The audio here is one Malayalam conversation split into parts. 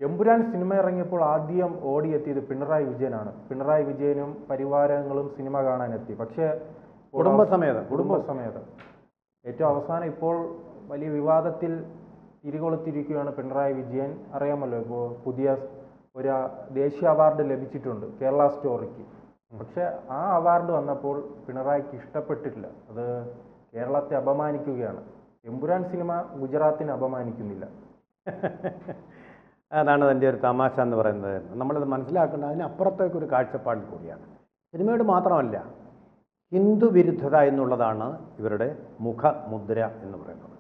എമ്പുരാൻ സിനിമ ഇറങ്ങിയപ്പോൾ ആദ്യം ഓടിയെത്തിയത് പിണറായി വിജയനാണ്. പിണറായി വിജയനും പരിവാരങ്ങളും സിനിമ കാണാനെത്തി. പക്ഷേ കുടുംബസമേതം ഏറ്റവും അവസാനം ഇപ്പോൾ വലിയ വിവാദത്തിൽ തിരികൊളുത്തിരിക്കുകയാണ് പിണറായി വിജയൻ. അറിയാമല്ലോ, ഇപ്പോൾ പുതിയ ഒരു ദേശീയ അവാർഡ് ലഭിച്ചിട്ടുണ്ട് കേരള സ്റ്റോറിക്ക്. പക്ഷെ ആ അവാർഡ് വന്നപ്പോൾ പിണറായിക്ക് ഇഷ്ടപ്പെട്ടിട്ടില്ല. അത് കേരളത്തെ അപമാനിക്കുകയാണ്. എമ്പുരാൻ സിനിമ ഗുജറാത്തിനെ അപമാനിക്കുന്നില്ല. അതാണ് അതിൻ്റെ ഒരു തമാശ എന്ന് പറയുന്നത്. നമ്മളത് മനസ്സിലാക്കേണ്ടത് അതിനപ്പുറത്തേക്കൊരു കാഴ്ചപ്പാടിൽ കൂടിയാണ്. സിനിമയോട് മാത്രമല്ല, ഹിന്ദു വിരുദ്ധത എന്നുള്ളതാണ് ഇവരുടെ മുഖമുദ്ര എന്ന് പറയുന്നത്.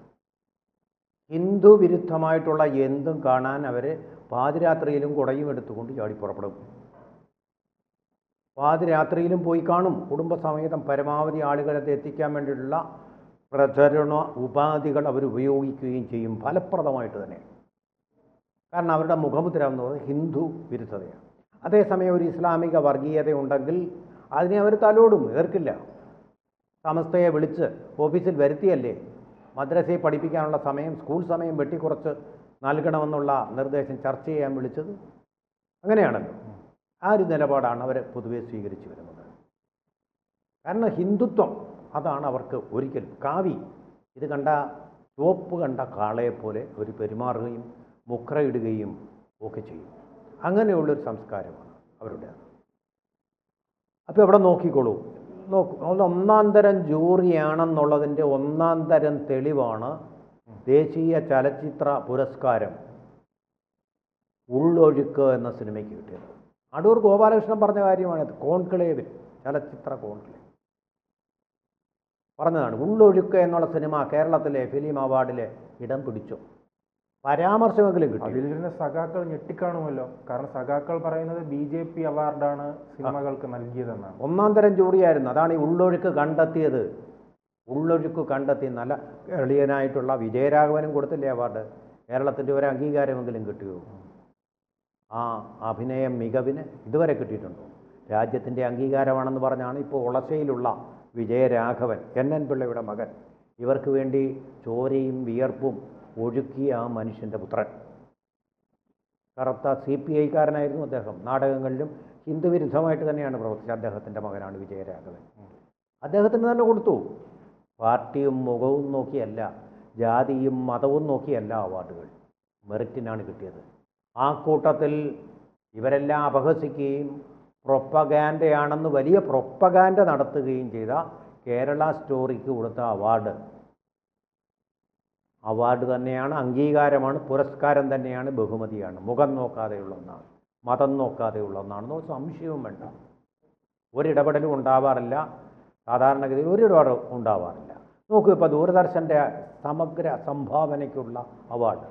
ഹിന്ദു വിരുദ്ധമായിട്ടുള്ള എന്തും കാണാൻ അവർ പാതിരാത്രിയിലും കുടയും എടുത്തുകൊണ്ട് ചാടി പുറപ്പെടും. പാതിരാത്രിയിലും പോയി കാണും. കുടുംബസമേതം പരമാവധി ആളുകളെ എത്തിക്കാൻ വേണ്ടിയിട്ടുള്ള പ്രചരണ ഉപാധികൾ അവർ ഉപയോഗിക്കുകയും ചെയ്യും, ഫലപ്രദമായിട്ട് തന്നെ. കാരണം അവരുടെ മുഖമുദ്ര എന്ന് പറയുന്നത് ഹിന്ദു വിരുദ്ധതയാണ്. അതേസമയം ഒരു ഇസ്ലാമിക വർഗീയത ഉണ്ടെങ്കിൽ അതിനെ അവർ തലോടും, എതിർക്കില്ല. സമസ്തയെ വിളിച്ച് ഓഫീസിൽ വരുത്തിയല്ലേ മദ്രസയെ പഠിപ്പിക്കാനുള്ള സമയം, സ്കൂൾ സമയം വെട്ടിക്കുറച്ച് നൽകണമെന്നുള്ള നിർദ്ദേശം ചർച്ച ചെയ്യാൻ വിളിച്ചത്. അങ്ങനെയാണല്ലോ. ആ ഒരു നിലപാടാണ് അവർ പൊതുവെ സ്വീകരിച്ചു വരുന്നത്. കാരണം ഹിന്ദുത്വം അതാണ് അവർക്ക് ഒരിക്കലും. കാവി ഇത് കണ്ട ചുവപ്പ് കണ്ട കാളയെപ്പോലെ അവർ പെരുമാറുകയും മുക്രയിടുകയും ഒക്കെ ചെയ്യും. അങ്ങനെയുള്ളൊരു സംസ്കാരമാണ് അവരുടെ. അപ്പോൾ ഇവിടെ നോക്കിക്കോളൂ, ഒന്നാം തരം ജൂറിയാണെന്നുള്ളതിൻ്റെ ഒന്നാം തരം തെളിവാണ് ദേശീയ ചലച്ചിത്ര പുരസ്കാരം ഉള്ളൊഴുക്ക് എന്ന സിനിമയ്ക്ക് കിട്ടിയത്. അടൂർ ഗോപാലകൃഷ്ണൻ പറഞ്ഞ കാര്യമാണിത്. കോൺക്ലേവിൽ, ചലച്ചിത്ര കോൺക്ലേവ് പറഞ്ഞതാണ്. ഉള്ളൊഴുക്ക് എന്നുള്ള സിനിമ കേരളത്തിലെ ഫിലിം അവാർഡിലെ ഇടം പിടിച്ചു. പരാമർശമെങ്കിലും കിട്ടി. അതിലിരുന്ന സഖാക്കൾ ഞെട്ടിക്കാണുമല്ലോ. കാരണം സഖാക്കൾ പറയുന്നത് BJP അവാർഡാണ് സിനിമകൾക്ക് നൽകിയതെന്നാണ്. ഒന്നാം തരം ജൂറിയായിരുന്നു. അതാണ് ഈ ഉള്ളൊഴുക്ക് കണ്ടെത്തിയത്. ഉള്ളൊഴുക്ക് കണ്ടെത്തി നല്ല എളിയനായിട്ടുള്ള വിജയരാഘവനും കൊടുത്തില്ലേ അവാർഡ്. കേരളത്തിൻ്റെ ഒരു അംഗീകാരമെങ്കിലും കിട്ടുകയോ? ആ അഭിനയ മികവിന് ഇതുവരെ കിട്ടിയിട്ടുണ്ടോ? രാജ്യത്തിൻ്റെ അംഗീകാരമാണെന്ന് പറഞ്ഞാണ് ഇപ്പോൾ ഒളശയിലുള്ള വിജയരാഘവൻ, NN പിള്ളയുടെ മകൻ, ഇവർക്ക് വേണ്ടി ചോരയും വിയർപ്പും ഒഴുക്കിയ ആ മനുഷ്യൻ്റെ പുത്രൻ. കറുത്ത CPI കാരനായിരുന്നു അദ്ദേഹം. നാടകങ്ങളിലും ഹിന്ദു വിരുദ്ധമായിട്ട് തന്നെയാണ് പ്രവർത്തിച്ചത്. അദ്ദേഹത്തിൻ്റെ മകനാണ് വിജയരാഘവൻ. അദ്ദേഹത്തിന് തന്നെ കൊടുത്തു. പാർട്ടിയും മുഖവും നോക്കിയല്ല, ജാതിയും മതവും നോക്കിയല്ല അവാർഡുകൾ, മെറിറ്റിനാണ് കിട്ടിയത്. ആ കൂട്ടത്തിൽ ഇവരെല്ലാം അപഹസിക്കുകയും പ്രൊപ്പഗാൻഡയാണെന്ന് വലിയ പ്രൊപ്പഗാൻഡ നടത്തുകയും ചെയ്ത കേരള സ്റ്റോറിക്ക് കൊടുത്ത അവാർഡ് തന്നെയാണ്, അംഗീകാരമാണ്, പുരസ്കാരം തന്നെയാണ്, ബഹുമതിയാണ്. മുഖം നോക്കാതെയുള്ള ഒന്നാണ്, മതം നോക്കാതെയുള്ള ഒന്നാണെന്നോ സംശയവും വേണ്ട. ഒരിടപെടലും ഉണ്ടാവാറില്ല. സാധാരണഗതിയിൽ ഒരിടപെടലും ഉണ്ടാവാറില്ല. നോക്കൂ, ഇപ്പോൾ ദൂരദർശൻ്റെ സമഗ്ര സംഭാവനയ്ക്കുള്ള അവാർഡ്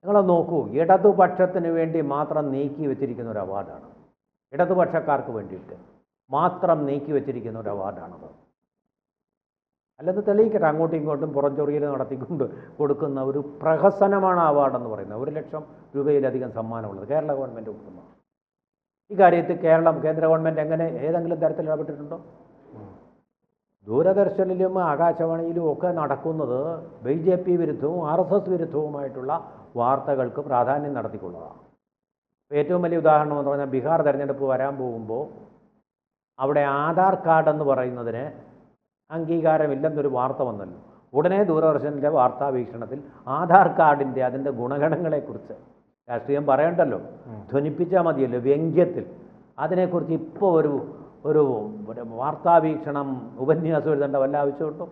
നിങ്ങളത് നോക്കൂ. ഇടതുപക്ഷത്തിന് വേണ്ടി മാത്രം നീക്കി വെച്ചിരിക്കുന്ന ഒരു അവാർഡാണ്. ഇടതുപക്ഷക്കാർക്ക് വേണ്ടിയിട്ട് മാത്രം നീക്കി വെച്ചിരിക്കുന്ന ഒരു അവാർഡാണത്. അല്ലെന്ന് തെളിയിക്കട്ടെ. അങ്ങോട്ടും ഇങ്ങോട്ടും പുറംചൊറിയൽ നടത്തിക്കൊണ്ട് കൊടുക്കുന്ന ഒരു പ്രഹസനമാണ് അവാർഡെന്ന് പറയുന്നത്. 1 ലക്ഷം രൂപയിലധികം സമ്മാനമുള്ളത് കേരള ഗവൺമെൻറ് കൊടുക്കുന്നു. ഈ കാര്യത്തിൽ കേന്ദ്ര ഗവൺമെൻറ് ഏതെങ്കിലും തരത്തിൽ ഇടപെട്ടിട്ടുണ്ടോ? ദൂരദർശനിലും ആകാശവാണിയിലും ഒക്കെ നടക്കുന്നത് BJP വിരുദ്ധവും RSS വിരുദ്ധവുമായിട്ടുള്ള വാർത്തകൾക്ക് പ്രാധാന്യം നടത്തിക്കൊള്ളുകയാണ്. ഏറ്റവും വലിയ ഉദാഹരണം എന്ന് പറഞ്ഞാൽ ബീഹാർ തെരഞ്ഞെടുപ്പ് വരാൻ പോകുമ്പോൾ അവിടെ ആധാർ കാർഡ് എന്ന് പറയുന്നതിന് അംഗീകാരമില്ലെന്നൊരു വാർത്ത വന്നല്ലോ. ഉടനെ ദൂരദർശനിലെ വാർത്താ വീക്ഷണത്തിൽ ആധാർ കാർഡിൻ്റെ അതിൻ്റെ ഗുണഗണങ്ങളെക്കുറിച്ച് രാഷ്ട്രീയം പറയണ്ടല്ലോ, ധ്വനിപ്പിച്ചാൽ മതിയല്ലോ വ്യംഗ്യത്തിൽ. അതിനെക്കുറിച്ച് ഇപ്പോൾ ഒരു വാർത്താ വീക്ഷണം ഉപന്യാസം എഴുതേണ്ട വല്ല ആവശ്യമുണ്ടോ?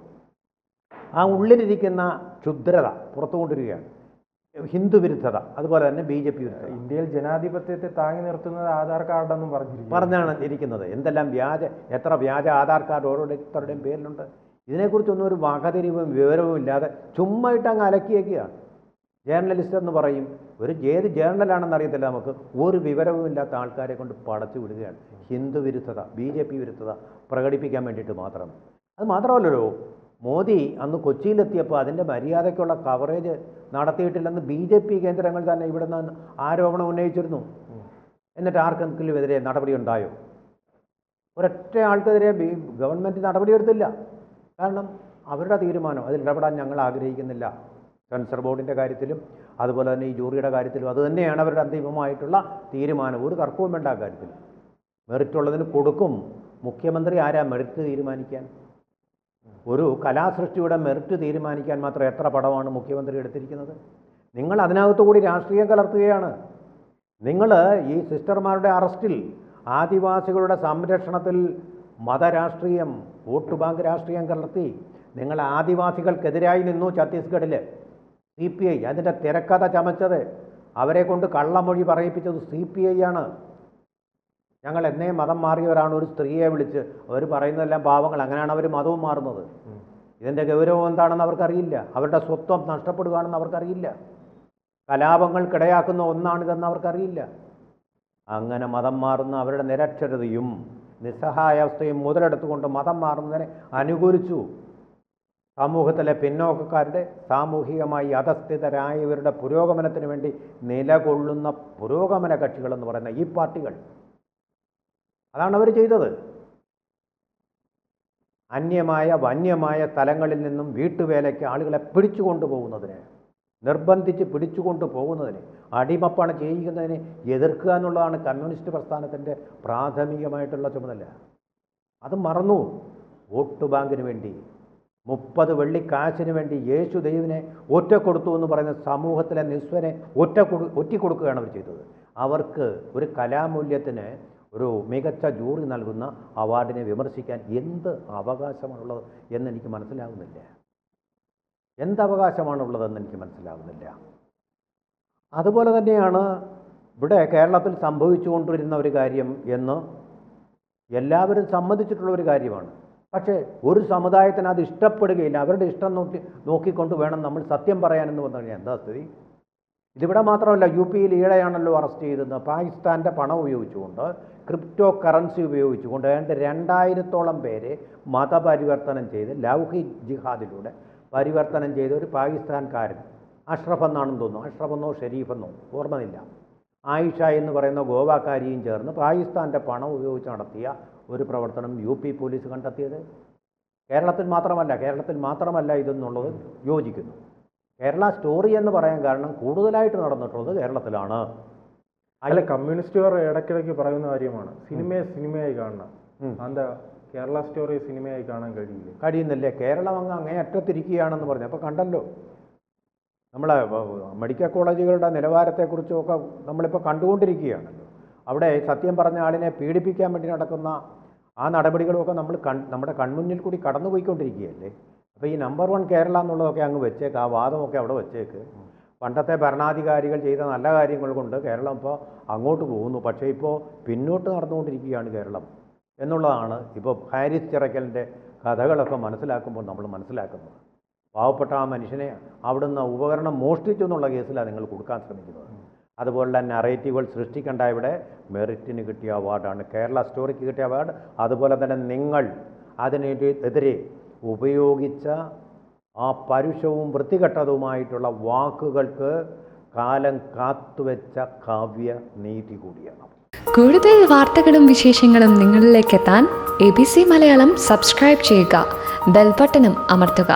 ആ ഉള്ളിലിരിക്കുന്ന ക്ഷുദ്രത പുറത്തു കൊണ്ടിരിക്കുകയാണ്. ഹിന്ദു വിരുദ്ധത, അതുപോലെ തന്നെ BJP വിരുദ്ധത. ഇന്ത്യയിൽ ജനാധിപത്യത്തെ താങ്ങി നിർത്തുന്നത് ആധാർ കാർഡെന്നും പറഞ്ഞാണ് ഇരിക്കുന്നത്. എത്ര വ്യാജ ആധാർ കാർഡ് ഓരോരുത്തരുടെയും പേരിലുണ്ട്. ഇതിനെക്കുറിച്ചൊന്നും ഒരു വകതിരിവും വിവരവും ഇല്ലാതെ ചുമ്മാ ഇട്ട് അങ്ങ് അലക്കിയേക്കുകയാണ്. ജേർണലിസ്റ്റ് എന്ന് പറയും. ഏത് ജേർണലാണെന്ന് അറിയത്തില്ല നമുക്ക്. ഒരു വിവരവും ഇല്ലാത്ത ആൾക്കാരെ കൊണ്ട് പടച്ചു വിടുകയാണ്. ഹിന്ദു വിരുദ്ധത, BJP വിരുദ്ധത പ്രകടിപ്പിക്കാൻ വേണ്ടിയിട്ട് മാത്രം. അത് മാത്രമല്ലല്ലോ, മോദി അന്ന് കൊച്ചിയിലെത്തിയപ്പോൾ അതിൻ്റെ മര്യാദയ്ക്കുള്ള കവറേജ് നടത്തിയിട്ടില്ലെന്ന് BJP കേന്ദ്രങ്ങൾ തന്നെ ഇവിടെ നിന്ന് ആരോപണം ഉന്നയിച്ചിരുന്നു. എന്നിട്ട് ആർക്കെങ്കിലും എതിരെ നടപടി ഉണ്ടായോ? ഒരൊറ്റ ആൾക്കെതിരെ ഗവൺമെൻറ് നടപടിയെടുത്തില്ല. കാരണം അവരുടെ തീരുമാനം, അതിൽ ഇടപെടാൻ ഞങ്ങൾ ആഗ്രഹിക്കുന്നില്ല. സെൻസർ ബോർഡിൻ്റെ കാര്യത്തിലും അതുപോലെ തന്നെ ഈ ജൂറിയുടെ കാര്യത്തിലും അത് തന്നെയാണ് അവരുടെ അന്തിമമായിട്ടുള്ള തീരുമാനം. ഒരു തർക്കവും വേണ്ട ആ കാര്യത്തിൽ. മെറിറ്റുള്ളതിന് കൊടുക്കും. മുഖ്യമന്ത്രി ആരാ മെറിറ്റ് തീരുമാനിക്കാൻ? ഒരു കലാസൃഷ്ടിയുടെ മെറിറ്റ് തീരുമാനിക്കാൻ മാത്രം എത്ര പടമാണ് മുഖ്യമന്ത്രി എടുത്തിരിക്കുന്നത്? നിങ്ങൾ അതിനകത്തു കൂടി രാഷ്ട്രീയം കലർത്തുകയാണ്. നിങ്ങൾ ഈ സിസ്റ്റർമാരുടെ അറസ്റ്റിൽ, ആദിവാസികളുടെ സംരക്ഷണത്തിൽ മതരാഷ്ട്രീയം, വോട്ട് ബാങ്ക് രാഷ്ട്രീയം കലർത്തി. നിങ്ങൾ ആദിവാസികൾക്കെതിരായി നിന്നു ഛത്തീസ്ഗഡിൽ. CPI അതിൻ്റെ തിരക്കഥ ചമച്ചത്, അവരെ കൊണ്ട് കള്ളമൊഴി പറയിപ്പിച്ചത് CPI ആണ്. ഞങ്ങൾ എന്നേ മതം മാറിയവരാണ്. ഒരു സ്ത്രീയെ വിളിച്ച് അവർ പറയുന്നതെല്ലാം പാവങ്ങൾ, അങ്ങനെയാണ് അവർ മതവും മാറുന്നത്. ഇതിൻ്റെ ഗൗരവം എന്താണെന്ന് അവർക്കറിയില്ല. അവരുടെ സ്വത്വം നഷ്ടപ്പെടുകയാണെന്ന് അവർക്കറിയില്ല. കലാപങ്ങൾക്കിടയാക്കുന്ന ഒന്നാണിതെന്ന് അവർക്കറിയില്ല. അങ്ങനെ മതം മാറുന്ന അവരുടെ നിരക്ഷരതയും നിസ്സഹായാവസ്ഥയും മുതലെടുത്തുകൊണ്ട് മതം മാറുന്നതിനെ അനുകൂലിച്ചു. സമൂഹത്തിലെ പിന്നോക്കക്കാരുടെ, സാമൂഹികമായി അധസ്ഥിതരായവരുടെ പുരോഗമനത്തിന് വേണ്ടി നിലകൊള്ളുന്ന പുരോഗമന കക്ഷികളെന്ന് പറയുന്ന ഈ പാർട്ടികൾ, അതാണ് അവർ ചെയ്തത്. വന്യമായ സ്ഥലങ്ങളിൽ നിന്നും വീട്ടുവേലയ്ക്ക് ആളുകളെ പിടിച്ചുകൊണ്ടു പോകുന്നതിന്, നിർബന്ധിച്ച് പിടിച്ചുകൊണ്ടു പോകുന്നതിന്, അടിമപ്പണ ചെയ്യുന്നതിനെ എതിർക്കുക എന്നുള്ളതാണ് കമ്മ്യൂണിസ്റ്റ് പ്രസ്ഥാനത്തിൻ്റെ പ്രാഥമികമായിട്ടുള്ള ചുമതല. അത് മറന്നു. വോട്ട് ബാങ്കിന് വേണ്ടി, 30 വെള്ളിക്കാശിന് വേണ്ടി യേശുദൈവനെ ഒറ്റ കൊടുത്തു എന്ന് പറയുന്ന സമൂഹത്തിലെ നിസ്വനെ ഒറ്റിക്കൊടുക്കുകയാണ് അവർ ചെയ്തത്. അവർക്ക് ഒരു കലാമൂല്യത്തിന് ഒരു മികച്ച ജൂറി നൽകുന്ന അവാർഡിനെ വിമർശിക്കാൻ എന്ത് അവകാശമാണുള്ളത് എന്നെനിക്ക് മനസ്സിലാകുന്നില്ല. എന്തവകാശമാണുള്ളതെന്ന് എനിക്ക് മനസ്സിലാകുന്നില്ല. അതുപോലെ തന്നെയാണ് ഇവിടെ കേരളത്തിൽ സംഭവിച്ചുകൊണ്ടിരുന്ന ഒരു കാര്യം എന്ന് എല്ലാവരും സമ്മതിച്ചിട്ടുള്ള ഒരു കാര്യമാണ്. പക്ഷേ ഒരു സമുദായത്തിന് അത് ഇഷ്ടപ്പെടുകയില്ല. അവരുടെ ഇഷ്ടം നോക്കിക്കൊണ്ട് വേണം നമ്മൾ സത്യം പറയാനെന്ന് പറഞ്ഞു കഴിഞ്ഞാൽ എന്താ സ്ഥിതി? ഇതിവിടെ മാത്രമല്ല, UP ഈടെയാണല്ലോ അറസ്റ്റ് ചെയ്തത്. പാകിസ്ഥാൻ്റെ പണം ഉപയോഗിച്ചുകൊണ്ട്, ക്രിപ്റ്റോ കറൻസി ഉപയോഗിച്ചുകൊണ്ട് 2000-ഓളം പേരെ മതപരിവർത്തനം ചെയ്ത് ലൗഹിക് ജിഹാദിലൂടെ പരിവർത്തനം ചെയ്ത ഒരു പാകിസ്ഥാൻകാരൻ, അഷ്റഫ് എന്നാണെന്ന് തോന്നുന്നു, അഷ്റഫെന്നോ ഷെരീഫെന്നോ ഓർമ്മയില്ല, ആയിഷ എന്ന് പറയുന്ന ഗോവാക്കാരിയും ചേർന്ന് പാകിസ്ഥാൻ്റെ പണം ഉപയോഗിച്ച് നടത്തിയ ഒരു പ്രവർത്തനം UP പോലീസ് കണ്ടെത്തിയത്. കേരളത്തിൽ മാത്രമല്ല ഇതെന്നുള്ളത് യോജിക്കുന്നു. കേരള സ്റ്റോറി എന്ന് പറയാൻ കാരണം കൂടുതലായിട്ട് നടന്നിട്ടുള്ളത് കേരളത്തിലാണ്. അല്ല, കമ്മ്യൂണിസ്റ്റുകാർ ഇടയ്ക്കിടയ്ക്ക് പറയുന്ന കാര്യമാണ് സിനിമയായി കാണണം. എന്താ കേരള സ്റ്റോറി സിനിമയായി കാണാൻ കഴിയുന്നില്ലേ? കേരളം അങ്ങേ അറ്റത്തിരിക്കുകയാണെന്ന് പറഞ്ഞു. അപ്പോൾ കണ്ടല്ലോ, നമ്മളെ മെഡിക്കൽ കോളേജുകളുടെ നിലവാരത്തെക്കുറിച്ചൊക്കെ നമ്മളിപ്പോൾ കണ്ടുകൊണ്ടിരിക്കുകയാണല്ലോ. അവിടെ സത്യം പറഞ്ഞ ആളിനെ പീഡിപ്പിക്കാൻ വേണ്ടി നടക്കുന്ന ആ നടപടികളുമൊക്കെ നമ്മുടെ കൺമുന്നിൽ കൂടി കടന്നുപോയിക്കൊണ്ടിരിക്കുകയല്ലേ. അപ്പോൾ ഈ നമ്പർ 1 കേരള എന്നുള്ളതൊക്കെ അങ്ങ് വെച്ചേക്ക്, ആ വാദമൊക്കെ അവിടെ വെച്ചേക്ക്. പണ്ടത്തെ ഭരണാധികാരികൾ ചെയ്ത നല്ല കാര്യങ്ങൾ കൊണ്ട് കേരളം ഇപ്പോൾ അങ്ങോട്ട് പോകുന്നു. പക്ഷേ ഇപ്പോൾ പിന്നോട്ട് നടന്നുകൊണ്ടിരിക്കുകയാണ് കേരളം എന്നുള്ളതാണ് ഇപ്പോൾ ഹാരിസ് ചിറക്കലിൻ്റെ കഥകളൊക്കെ മനസ്സിലാക്കുമ്പോൾ നമ്മൾ മനസ്സിലാക്കുന്നത്. പാവപ്പെട്ട ആ മനുഷ്യനെ അവിടുന്ന് ഉപകരണം മോഷ്ടിച്ചു എന്നുള്ള കേസിലാണ് നിങ്ങൾ കൊടുക്കാൻ ശ്രമിക്കുന്നത്. അതുപോലുള്ള നറേറ്റീവുകൾ സൃഷ്ടിക്കേണ്ട ഇവിടെ മെറിറ്റിന് കിട്ടിയ അവാർഡാണ്, കേരള സ്റ്റോറിക്ക് കിട്ടിയ അവാർഡ്. അതുപോലെ തന്നെ നിങ്ങൾ അതിനെതിരെ ഉപയോഗിച്ച ആ പരുഷവും വൃത്തികെട്ടതുമായിട്ടുള്ള വാക്കുകൾക്ക് കാലം കാത്തുവെച്ച കാവ്യ നീതി കൂടിയാണ്. കൂടുതൽ വാർത്തകളും വിശേഷങ്ങളും നിങ്ങളിലേക്ക് എത്താൻ ABC മലയാളം സബ്സ്ക്രൈബ് ചെയ്യുക, ബെൽ ബട്ടണും അമർത്തുക.